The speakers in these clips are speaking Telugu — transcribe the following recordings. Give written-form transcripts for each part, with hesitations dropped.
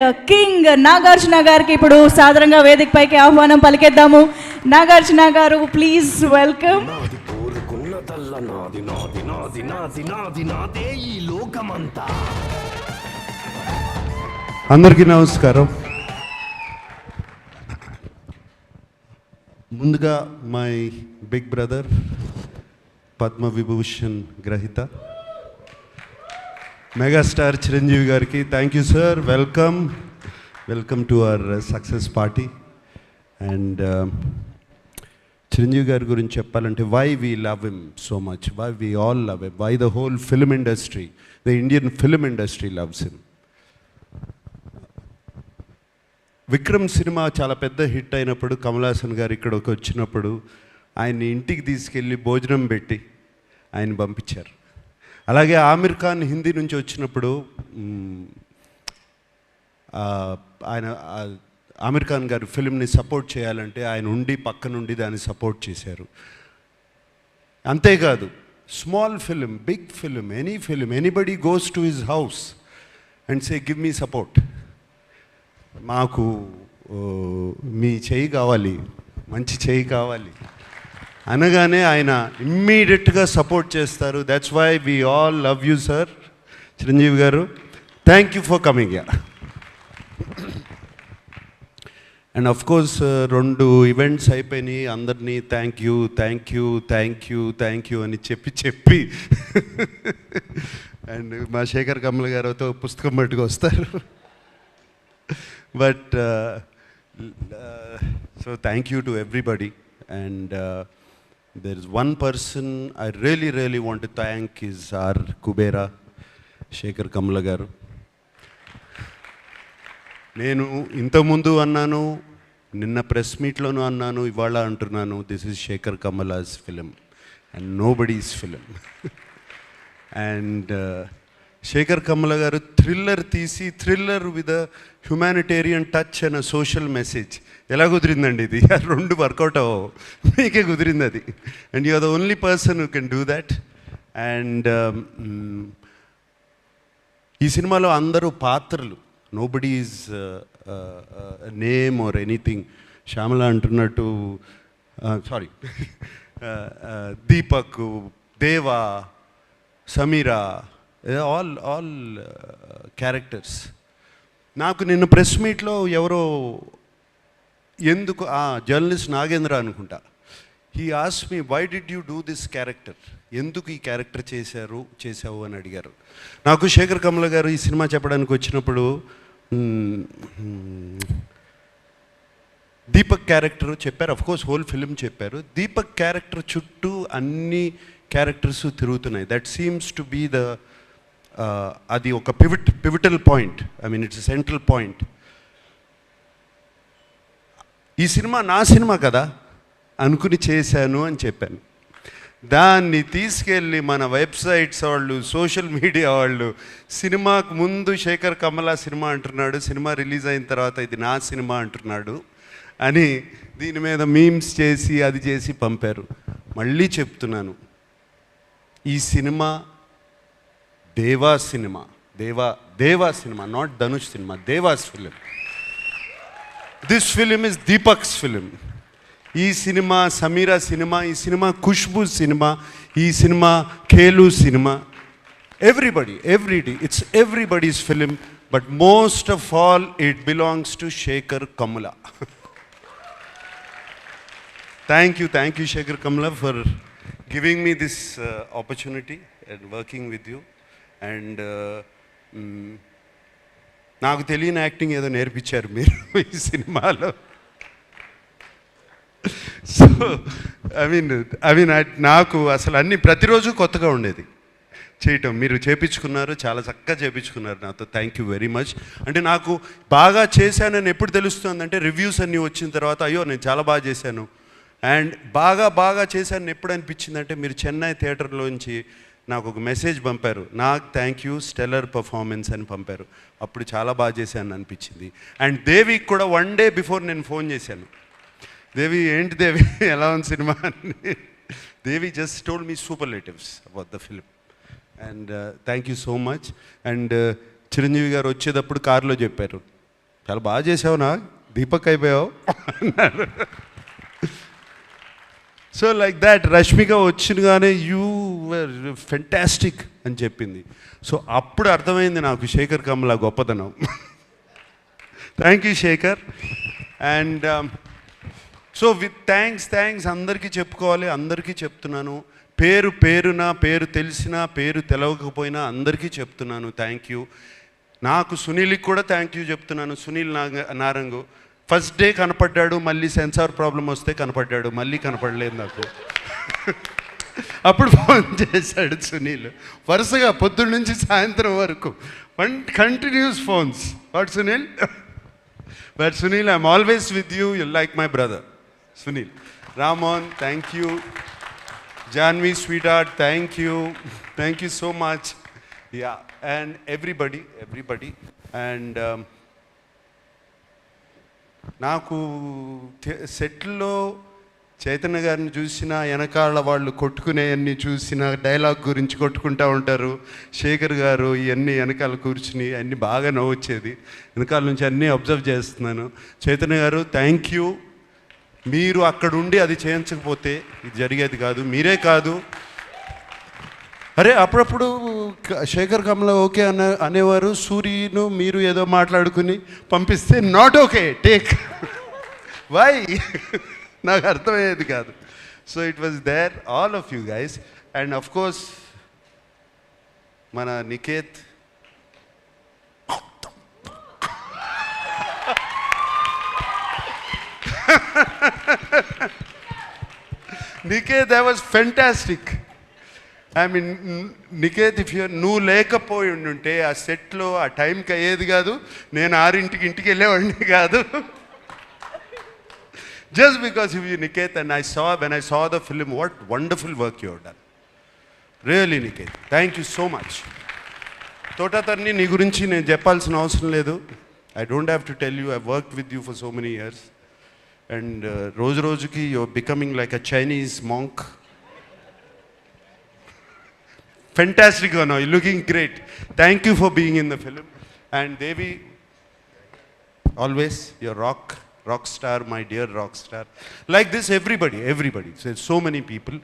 కింగ్ నాగార్జున గారికి ఇప్పుడు సాధారణంగా వేదిక పైకి ఆహ్వానం పలికేద్దాము. నాగార్జున గారు ప్లీజ్ వెల్కమ్. అందరికీ నమస్కారం. ముందుగా my big brother Padma Vibhushan గ్రహీత మెగాస్టార్ చిరంజీవి గారికి thank you sir. Welcome to our success party. And Chiranjeevi గారి గురించి చెప్పాలంటే why we love him so much, why we all love him, why the whole film industry, the Indian film industry loves him. Vikram cinema చాలా పెద్ద హిట్ అయినప్పుడు కమల్ హాసన్ గారు ఇక్కడికి వచ్చినప్పుడు ఆయన్ని ఇంటికి తీసుకెళ్ళి భోజనం పెట్టి ఆయన పంపించారు. అలాగే ఆమిర్ ఖాన్ హిందీ నుంచి వచ్చినప్పుడు ఆయన ఆమిర్ ఖాన్ గారు ఫిల్మ్ని సపోర్ట్ చేయాలంటే ఆయన ఉండి పక్క నుండి దాన్ని సపోర్ట్ చేశారు. అంతేకాదు small film, big film, any film, anybody goes to his house and say give me support, మాకు మీ చేయి కావాలి, మంచి చేయి కావాలి అనగానే ఆయన ఇమ్మీడియట్గా సపోర్ట్ చేస్తారు. That's why we all love you sir Chiranjeevi గారు. Thank you for coming ya. And of course 2 events అయిపోయినాయి. అందరినీ థ్యాంక్ యూ అని చెప్పి అండ్ మా శేఖర్ కమల్ గారితో పుస్తకం పట్టుకు వస్తారు. But so thank you to everybody. And there is one person I really want to thank is our Kubera Shekhar Kamala garu. నేను ఇంతకుముందు అన్నాను, నిన్న ప్రెస్ మీట్లోనూ అన్నాను, ఇవాళ అంటున్నాను, this is Sekhar Kammula's film and nobody's film. And Sekhar Kammula గారు థ్రిల్లర్ తీసి, thriller with a humanitarian touch and social message. ఎలా కుదిరిందండి ఇది? 2 వర్కౌట్ అవ్వవు, మీకే కుదిరింది అది. And you are the only person who can do that. అండ్ ఈ సినిమాలో అందరూ పాత్రలు, nobody is name or anything. Shyamala అంటున్నట్టు, sorry, Deepak, Deva, Sameera, all characters. నాకు నిన్న ప్రెస్ మీట్లో ఎవరో ఎందుకు జర్నలిస్ట్ నాగేంద్ర అనుకుంటా, he ask me why did you do this character, ఎందుకు ఈ క్యారెక్టర్ చేసావు అని అడిగారు. నాకు శేఖర్ కమల గారు ఈ సినిమా చెప్పడానికి వచ్చినప్పుడు దీపక్ క్యారెక్టర్ చెప్పారు, అఫ్కోర్స్ హోల్ ఫిలిం చెప్పారు. దీపక్ క్యారెక్టర్ చుట్టూ అన్ని క్యారెక్టర్స్ తిరుగుతున్నాయి. That seems to be the అది ఒక pivotal point, I mean it's central point. ఈ సినిమా నా సినిమా కదా అనుకుని చేశాను అని చెప్పాను. దాన్ని తీసుకెళ్ళి మన వెబ్సైట్స్ వాళ్ళు, సోషల్ మీడియా వాళ్ళు, సినిమాకు ముందు శేఖర్ కమల సినిమా అంటున్నాడు, సినిమా రిలీజ్ అయిన తర్వాత ఇది నా సినిమా అంటున్నాడు అని దీని మీద మీమ్స్ చేసి అది చేసి పంపారు. మళ్ళీ చెప్తున్నాను, ఈ సినిమా దేవా సినిమా, దేవా సినిమా, నాట్ ధనుష్ సినిమా, Deva's film. This film is Deepak's film. ఈ సినిమా సమీరా సినిమా, ఈ సినిమా ఖుష్బూ సినిమా, ఈ సినిమా ఖేలు సినిమా. Everybody, it's everybody's film, but most of all it belongs to Sekhar Kammula. Thank you Sekhar Kammula for giving me this opportunity and working with you. అండ్ నాకు తెలియని యాక్టింగ్ ఏదో నేర్పించారు మీరు ఈ సినిమాలో. సో ఐ మీన్ నాకు అసలు అన్నీ ప్రతిరోజు కొత్తగా ఉండేది చేయటం. మీరు చేపించుకున్నారు, చాలా చక్కగా చేపించుకున్నారు నాతో. Thank you very much. అంటే నాకు బాగా చేశానని ఎప్పుడు తెలుస్తుందంటే రివ్యూస్ అన్నీ వచ్చిన తర్వాత, అయ్యో నేను చాలా బాగా చేశాను. అండ్ బాగా చేశాను ఎప్పుడు అనిపించిందంటే, మీరు చెన్నై థియేటర్లోంచి నాకు ఒక మెసేజ్ పంపారు, నాకు థ్యాంక్ యూ స్టెల్లర్ పర్ఫార్మెన్స్ అని పంపారు. అప్పుడు చాలా బాగా చేశాను అనిపించింది. అండ్ దేవికి కూడా 1 day బిఫోర్ నేను ఫోన్ చేశాను, దేవి ఏంటి దేవి ఎలా ఉంది సినిమా అని. Devi just told me superlatives about the film. And thank you so much. And Chiranjeevi గారు వచ్చేటప్పుడు కారులో చెప్పారు, చాలా బాగా చేసావునా, దీపక్ అయిపోయావు అన్నారు. సో లైక్ దాట్ రష్మిక వచ్చినగానే యూ వర్ ఫెంటాస్టిక్ అని చెప్పింది. సో అప్పుడు అర్థమైంది నాకు శేఖర్ కమల గొప్పతనం. Thank you Sekhar. And so with thanks అందరికీ చెప్పుకోవాలి, అందరికీ చెప్తున్నాను. పేరు తెలిసినా పేరు తెలవకపోయినా అందరికీ చెప్తున్నాను థ్యాంక్ యూ. నాకు సునీల్కి కూడా థ్యాంక్ యూ చెప్తున్నాను. సునీల్ నారంగు ఫస్ట్ డే కనపడ్డాడు, మళ్ళీ సెన్సార్ ప్రాబ్లం వస్తే కనపడ్డాడు, మళ్ళీ కనపడలేదు నాకు. అప్పుడు ఫోన్ చేశాడు సునీల్, వరుసగా పొద్దున్న నుంచి సాయంత్రం వరకు continuous phones. What Sunil? But Sunil, I'm always with you, you like my brother Sunil. Ramon, thank you. Janhvi sweetheart, thank you so much. Yeah, and everybody. And నాకు సెట్లో చైతన్య గారిని చూసిన, వెనకాల వాళ్ళు కొట్టుకునేవన్నీ చూసిన, డైలాగ్ గురించి కొట్టుకుంటూ ఉంటారు. శేఖర్ గారు ఇవన్నీ వెనకాల కూర్చుని అన్నీ బాగా నవ్వొచ్చేది. వెనకాల నుంచి అన్నీ అబ్జర్వ్ చేస్తున్నాను. చైతన్య గారు థ్యాంక్ యూ. మీరు అక్కడ ఉండి అది చేయించకపోతే ఇది జరిగేది కాదు. మీరే కాదు, అరే అప్పుడప్పుడు శేఖర్ కమల ఓకే అనేవారు, సూర్యను మీరు ఏదో మాట్లాడుకుని పంపిస్తే నాట్ ఓకే, టేక్ వై నాకు అర్థమయ్యేది కాదు. So it was there all of you guys. And of course మన Niket, Niket, that was fantastic. I mean Niket, if నువ్వు లేకపోయి ఉంటే ఆ సెట్లో ఆ టైంకి అయ్యేది కాదు. నేను 6 ఇంటికి వెళ్ళేవాడిని కాదు. Just because you Niket. And when I saw the film, what wonderful work you have done. Really Niket, thank you so much. Thota Tharani నీ గురించి నేను చెప్పాల్సిన అవసరం లేదు. I don't have to tell you, I've worked with you for so many years. And రోజుకి you're becoming like a Chinese monk. Fantastic, you're looking great. Thank you for being in the film. And Devi, always your rock star, my dear rock star. Like this, everybody. So many people.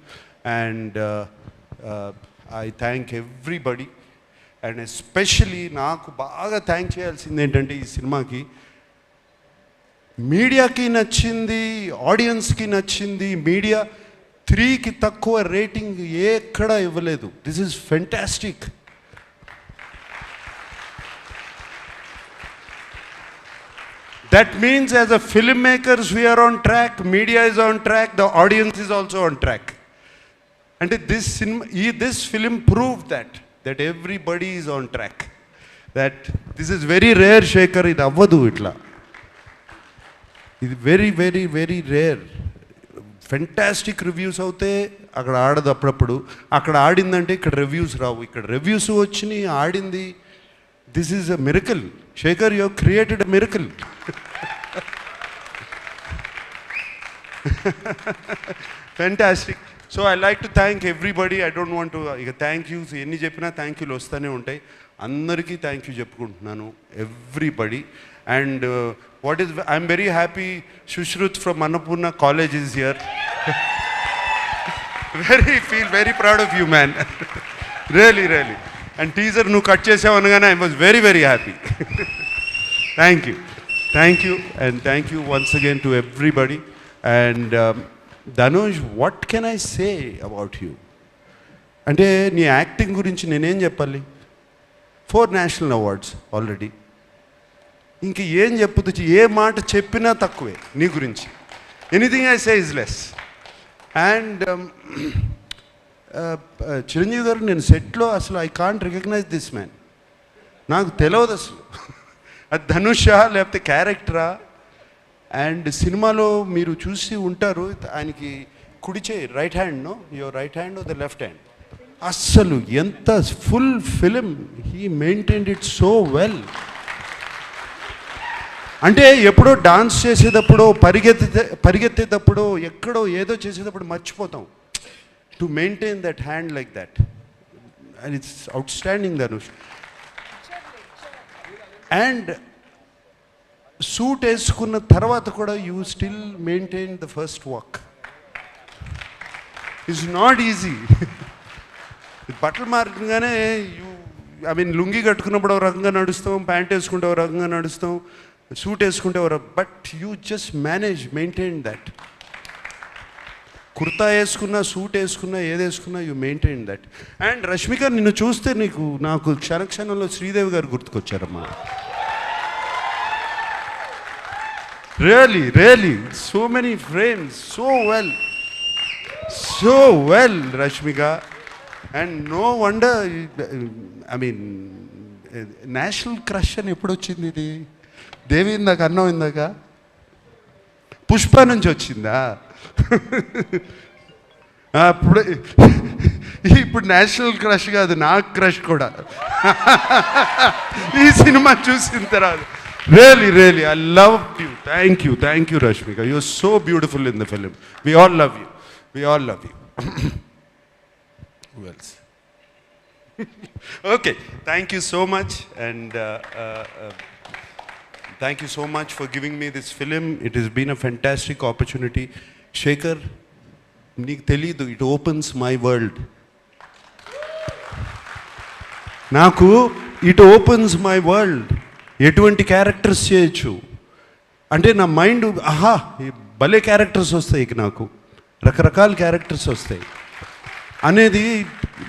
And I thank everybody. And especially నాకు బాగా థ్యాంక్ చేయాల్సింది ఏంటంటే ఈ సినిమాకి మీడియాకి నచ్చింది, ఆడియన్స్కి నచ్చింది. మీడియా 3కి తక్కువ రేటింగ్ ఎక్కడ ఇవ్వలేదు. This is fantastic. That means as a filmmakers we are on track, media is on track, the audience is also on track. And this film proved that everybody is on track. That this is very rare, Shekhar, ఇది అవ్వదు ఇట్లా. ఇది very rare. ఫెంటాస్టిక్ రివ్యూస్ అవుతే అక్కడ ఆడదు, అప్పుడప్పుడు అక్కడ ఆడిందంటే ఇక్కడ రివ్యూస్ రావు. ఇక్కడ రివ్యూస్ వచ్చినాయి, ఆడింది. This is a miracle. Shekhar, you created a miracle. Fantastic. So I like to thank everybody. I don't want to ఇక థ్యాంక్ యూస్ ఎన్ని చెప్పినా థ్యాంక్ యూలు వస్తూనే ఉంటాయి. అందరికీ థ్యాంక్ యూ చెప్పుకుంటున్నాను, everybody. And I'm very happy Shushruth from Annapurna College is here. Feel very proud of you, man. Really. And teaser nu cut chesavu anagane I was very happy. Thank you. And thank you once again to everybody. And Dhanush, what can I say about you? అంటే నీ యాక్టింగ్ గురించి నేనేం చెప్పాలి? 4 national awards already. ఇంక ఏం చెప్పొచ్చు? ఏ మాట చెప్పినా తక్కువే నీ గురించి. Anything I say is less. And Chiranjeevi గారు, నేను సెట్లో అసలు I can't recognize this man. నాకు తెలియదు అసలు అది ధనుషా లేకపోతే క్యారెక్టరా. అండ్ సినిమాలో మీరు చూసి ఉంటారు, ఆయనకి కుడి చేయి, right hand, know your right hand or the left hand. అస్సలు ఎంత full film he maintained it so well. అంటే ఎప్పుడో డాన్స్ చేసేటప్పుడు, పరిగెత్తేటప్పుడు, ఎక్కడో ఏదో చేసేటప్పుడు మర్చిపోతాం. To maintain that hand like that, and it's outstanding Dhanush. And suit వేసుకున్న తర్వాత కూడా you still maintain the first walk. It's not easy. బట్టలు మారగానే లుంగి కట్టుకున్నప్పుడు ఒక రకంగా నడుస్తాం, ప్యాంట్ వేసుకుంటే ఒక రకంగా నడుస్తాం, సూట్ వేసుకుంటే but you just maintain that. Kurta వేసుకున్నా, సూట్ వేసుకున్నా, ఏది వేసుకున్నా you maintain that. And Rashmika, నిన్ను చూస్తే నాకు క్షణక్షణంలో శ్రీదేవి గారు గుర్తుకొచ్చారమ్మా. Really so many frames, so well Rashmika. And no wonder, national crush అని ఎప్పుడు వచ్చింది ఇది? దేవి ఇందాక అన్నం, ఇందాక పుష్ప నుంచి వచ్చిందా? ఇప్పుడు నేషనల్ క్రష్ కాదు, నాకు క్రష్ కూడా ఈ సినిమా చూసిన తర్వాత. Really I love you. Thank you Rashmika. You are so beautiful in the film. We all love you. Who else? Okay, thank you so much, and thank you so much for giving me this film. It has been a fantastic opportunity. Shekhar, నీకు తెలీదు, it opens my world. నాకు it opens my world. ఎటువంటి క్యారెక్టర్స్ చేయొచ్చు అంటే నా మైండ్ భలే క్యారెక్టర్స్ వస్తాయి, నాకు రకరకాల క్యారెక్టర్స్ వస్తాయి అనేది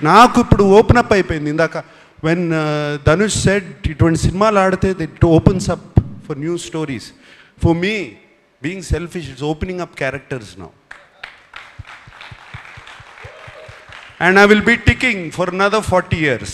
నాకు ఇప్పుడు ఓపెన్ అప్ అయిపోయింది. ఇందాక వెన్ ధనుష్ సెడ్ ఇటువంటి సినిమాలు ఆడితే it opens up for new stories. For me being selfish, it's opening up characters now. And I will be ticking for another 40 years.